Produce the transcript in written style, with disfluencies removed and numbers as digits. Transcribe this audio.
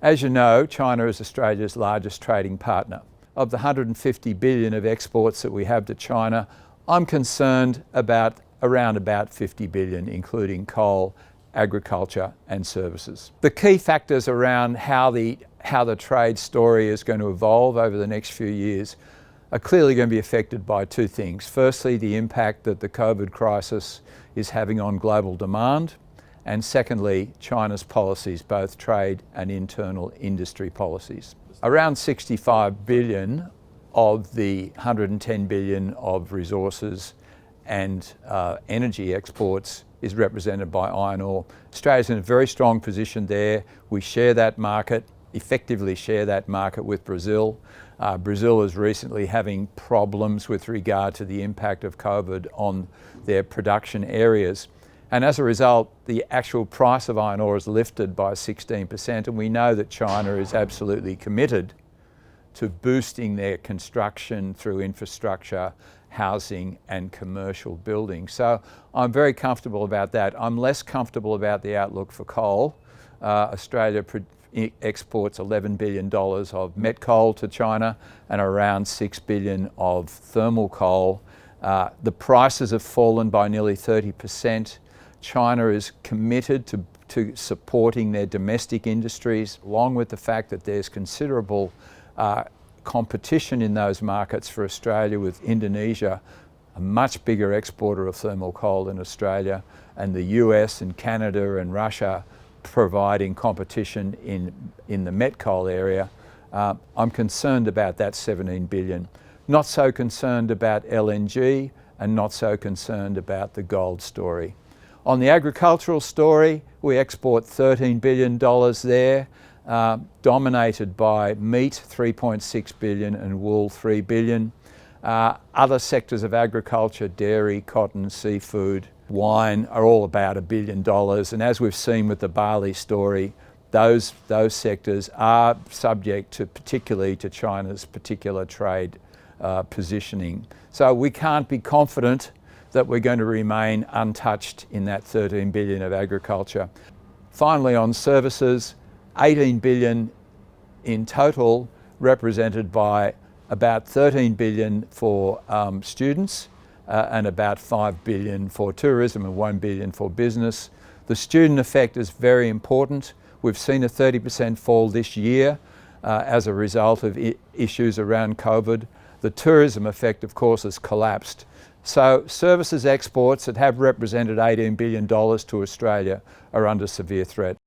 As you know, China is Australia's largest trading partner. Of the 150 billion of exports that we have to China, I'm concerned about around about 50 billion, including coal, agriculture and services. The key factors around how the trade story is going to evolve over the next few years are clearly going to be affected by two things. Firstly, the impact that the COVID crisis is having on global demand, and secondly, China's policies, both trade and internal industry policies. Around 65 billion of the 110 billion of resources and energy exports is represented by iron ore. Australia's in a very strong position there. We share that market, effectively share that market with Brazil. Brazil is recently having problems with regard to the impact of COVID on their production areas. And as a result, the actual price of iron ore is lifted by 16%, and we know that China is absolutely committed to boosting their construction through infrastructure, housing and commercial building. So I'm very comfortable about that. I'm less comfortable about the outlook for coal. Australia exports $11 billion of met coal to China and around $6 billion of thermal coal. The prices have fallen by nearly 30%. China is committed to supporting their domestic industries, along with the fact that there's considerable competition in those markets for Australia, with Indonesia, a much bigger exporter of thermal coal than Australia, and the US and Canada and Russia providing competition in the met coal area. I'm concerned about that 17 billion. Not so concerned about LNG and not so concerned about the gold story. On the agricultural story, we export $13 billion there, dominated by meat, 3.6 billion, and wool, 3 billion. Other sectors of agriculture, dairy, cotton, seafood, wine, are all about $1 billion. And as we've seen with the barley story, those sectors are subject to, particularly to China's particular trade positioning. So we can't be confident that we're going to remain untouched in that 13 billion of agriculture. Finally, on services, 18 billion in total, represented by about 13 billion for students and about 5 billion for tourism and 1 billion for business. The student effect is very important. We've seen a 30% fall this year as a result of issues around COVID. The tourism effect, of course, has collapsed. So services exports that have represented $18 billion to Australia are under severe threat.